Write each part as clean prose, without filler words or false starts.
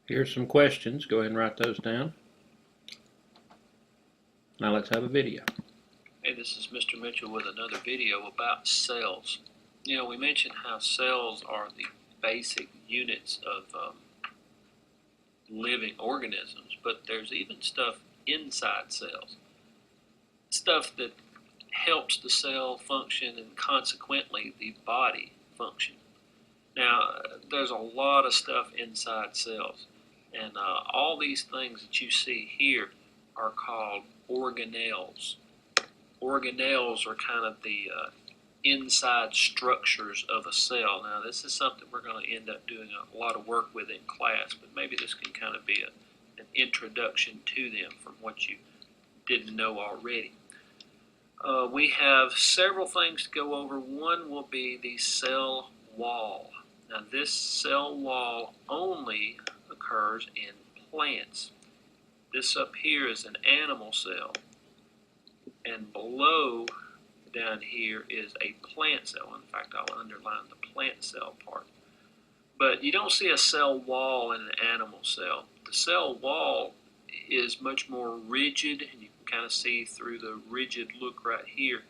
Here's some questions. Go ahead and write those down. Now let's have a video. Hey, this is Mr. Mitchell with another video about cells. You know, we mentioned how cells are the basic units of living organisms, but there's even stuff inside cells. Stuff that helps the cell function and consequently the body function. Now, there's a lot of stuff inside cells, and all these things that you see here are called organelles. Organelles are kind of the inside structures of a cell. Now, this is something we're going to end up doing a lot of work with in class, but maybe this can kind of be an introduction to them from what you didn't know already. We have several things to go over. One will be the cell wall. Now, this cell wall only occurs in plants. This up here is an animal cell, and below down here is a plant cell. In fact, I'll underline the plant cell part. But you don't see a cell wall in an animal cell. The cell wall is much more rigid, and you can kind of see through the rigid look right here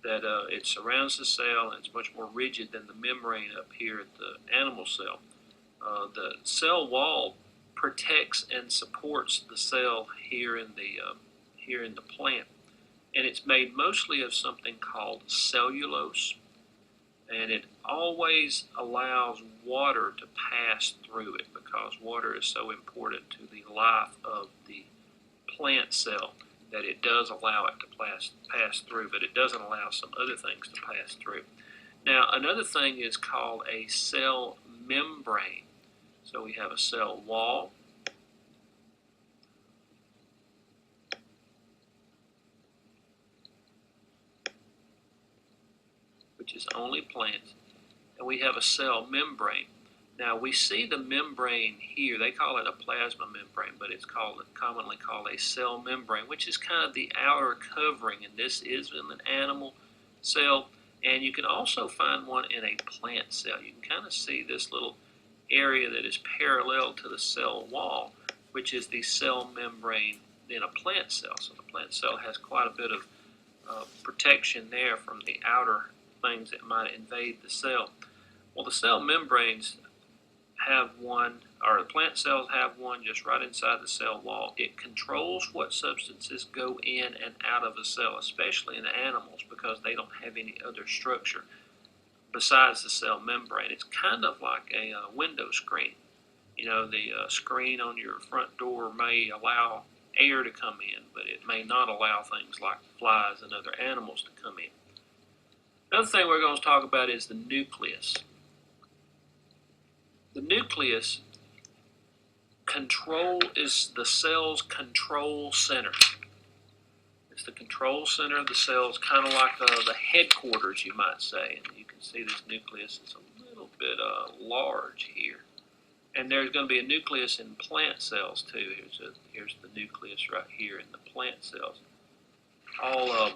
that it surrounds the cell, and it's much more rigid than the membrane up here at the animal cell. The cell wall protects and supports the cell here in the plant, and it's made mostly of something called cellulose, and it always allows water to pass through it because water is so important to the life of the plant cell that it does allow it to pass through, but it doesn't allow some other things to pass through. Now, another thing is called a cell membrane. So we have a cell wall, which is only plants, and we have a cell membrane. Now, we see the membrane here. They call it a plasma membrane, but it's commonly called a cell membrane, which is kind of the outer covering, and this is in an animal cell, and you can also find one in a plant cell. You can kind of see this little area that is parallel to the cell wall, which is the cell membrane in a plant cell. So the plant cell has quite a bit of protection there from the outer things that might invade the cell. Well, the cell membranes have one, or the plant cells have one just right inside the cell wall. It controls what substances go in and out of a cell, especially in animals, because they don't have any other structure besides the cell membrane. It's kind of like a window screen. You know, the screen on your front door may allow air to come in, but it may not allow things like flies and other animals to come in. Another thing we're going to talk about is the nucleus. The nucleus is the cell's control center. It's the control center of the cells, kind of like the headquarters, you might say. And you can see this nucleus is a little bit large here. And there's going to be a nucleus in plant cells too. Here's the nucleus right here in the plant cells. All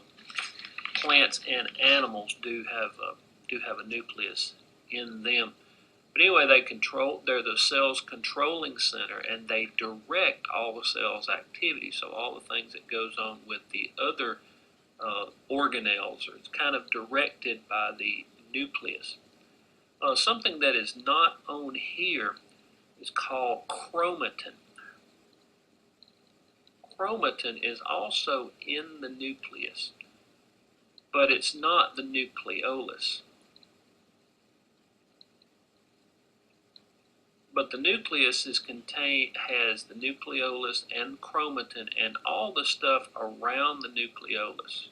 plants and animals do have a nucleus in them. But anyway, they're the cell's controlling center, and they direct all the cell's activity. So all the things that goes on with the other organelles are kind of directed by the nucleus. Something that is not on here is called chromatin. Chromatin is also in the nucleus, but it's not the nucleolus. But the nucleus has the nucleolus and chromatin and all the stuff around the nucleolus.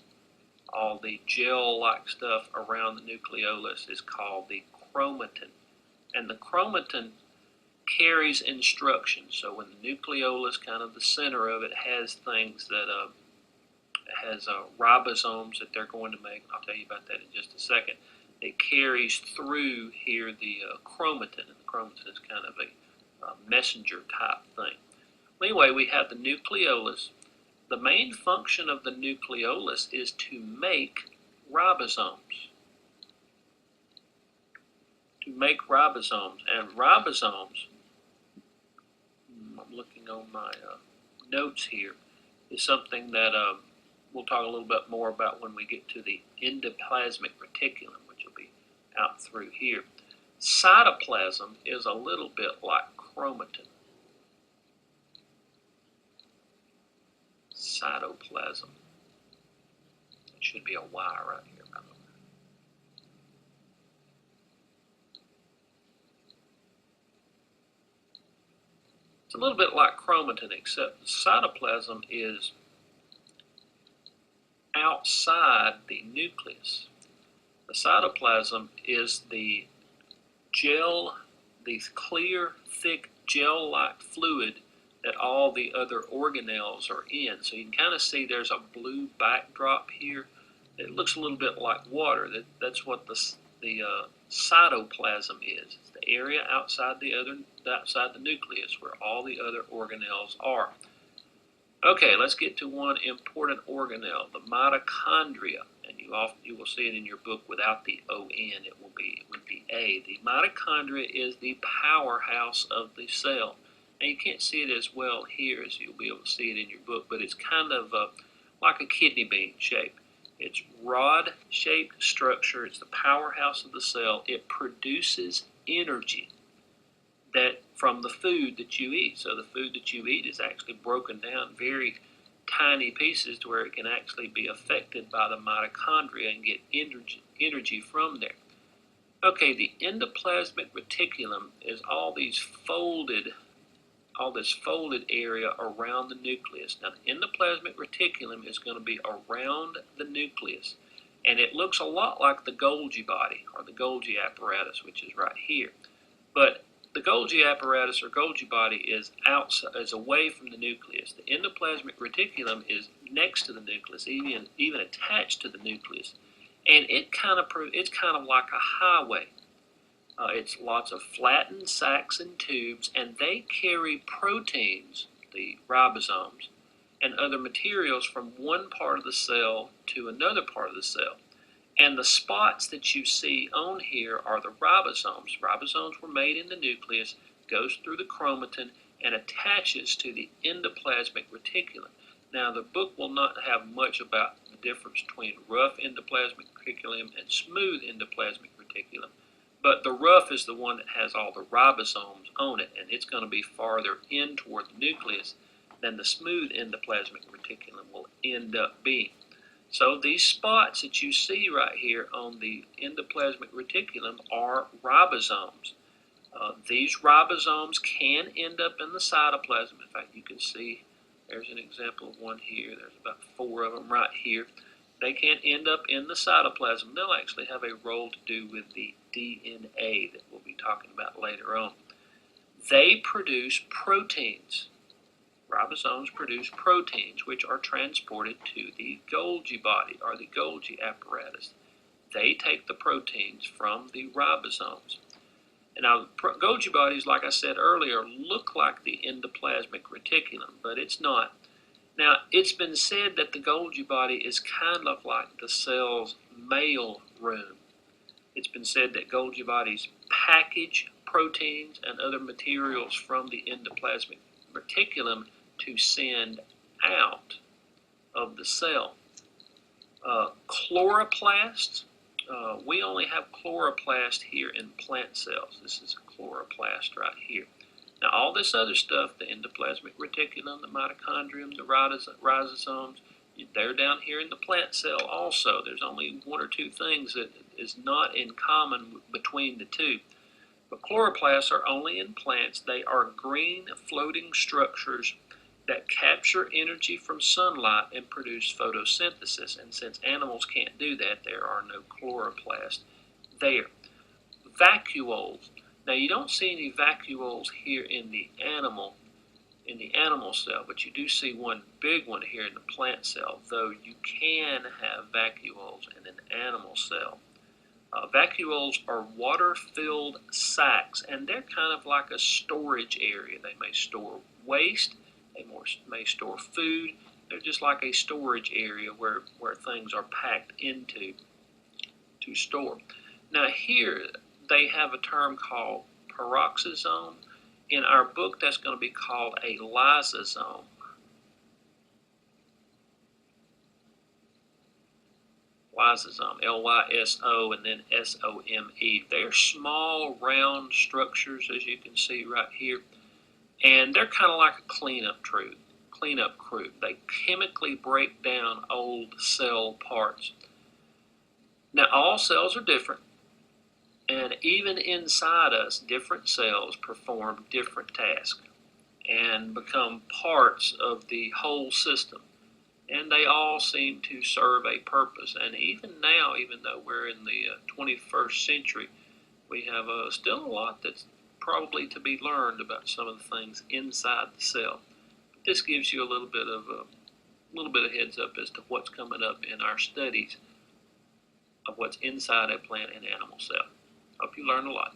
All the gel-like stuff around the nucleolus is called the chromatin. And the chromatin carries instructions. So when the nucleolus, kind of the center of it, has things that has ribosomes that they're going to make, and I'll tell you about that in just a second. It carries through here the chromatin, and the chromatin is kind of a messenger type thing. Well, anyway, we have the nucleolus. The main function of the nucleolus is to make ribosomes. And ribosomes looking on my notes here, is something that we'll talk a little bit more about when we get to the endoplasmic reticulum, which will be out through here. Cytoplasm is a little bit like chromatin. Cytoplasm. It should be a Y right here, by the way. It's a little bit like chromatin, except the cytoplasm is outside the nucleus. The cytoplasm is the gel, the clear, thick, gel-like fluid that all the other organelles are in. So you can kind of see there's a blue backdrop here. It looks a little bit like water. That's what the cytoplasm is. It's the area outside the nucleus where all the other organelles are. Okay, let's get to one important organelle, the mitochondria. And you will see it in your book without the O-N. It will be with the A. The mitochondria is the powerhouse of the cell. Now you can't see it as well here as you'll be able to see it in your book, but it's kind of like a kidney bean shape. It's rod-shaped structure. It's the powerhouse of the cell. It produces energy that from the food that you eat. So the food that you eat is actually broken down very tiny pieces to where it can actually be affected by the mitochondria and get energy from there. Okay, the endoplasmic reticulum is all this folded area around the nucleus. Now, the endoplasmic reticulum is going to be around the nucleus, and it looks a lot like the Golgi body, or the Golgi apparatus, which is right here. But the Golgi apparatus, or Golgi body, is away from the nucleus. The endoplasmic reticulum is next to the nucleus, even attached to the nucleus, and it's kind of like a highway. It's lots of flattened sacs and tubes, and they carry proteins, the ribosomes, and other materials from one part of the cell to another part of the cell. And the spots that you see on here are the ribosomes. Ribosomes were made in the nucleus, goes through the chromatin, and attaches to the endoplasmic reticulum. Now, the book will not have much about the difference between rough endoplasmic reticulum and smooth endoplasmic reticulum. But the rough is the one that has all the ribosomes on it, and it's going to be farther in toward the nucleus than the smooth endoplasmic reticulum will end up being. So these spots that you see right here on the endoplasmic reticulum are ribosomes. These ribosomes can end up in the cytoplasm. In fact, you can see there's an example of one here. There's about 4 of them right here. They can end up in the cytoplasm. They'll actually have a role to do with the DNA that we'll be talking about later on. They produce proteins. Ribosomes produce proteins which are transported to the Golgi body, or the Golgi apparatus. They take the proteins from the ribosomes. And now, Golgi bodies, like I said earlier, look like the endoplasmic reticulum, but it's not. Now, it's been said that the Golgi body is kind of like the cell's mail room. It's been said that Golgi bodies package proteins and other materials from the endoplasmic reticulum to send out of the cell. Chloroplasts, we only have chloroplast here in plant cells. This is a chloroplast right here. Now, all this other stuff, the endoplasmic reticulum, the mitochondrium, the ribosomes, they're down here in the plant cell also. There's only 1 or 2 things that is not in common between the two. But chloroplasts are only in plants. They are green floating structures that capture energy from sunlight and produce photosynthesis. And since animals can't do that, there are no chloroplasts there. Vacuoles. Now, you don't see any vacuoles here in the animal cell, but you do see one big one here in the plant cell, though you can have vacuoles in an animal cell. Vacuoles are water-filled sacs, and they're kind of like a storage area. They may store waste, they may store food. They're just like a storage area where things are packed into to store. Now here they have a term called peroxisome, In our book, that's going to be called a lysosome. Lysosome, L-Y-S-O and then S-O-M-E. They're small, round structures, as you can see right here, and they're kind of like a cleanup crew. They chemically break down old cell parts. Now, all cells are different, and even inside us, different cells perform different tasks and become parts of the whole system. And they all seem to serve a purpose. And even now, even though we're in the 21st century, we have still a lot that's probably to be learned about some of the things inside the cell. But this gives you a little bit of heads up as to what's coming up in our studies of what's inside a plant and animal cell. Hope you learned a lot.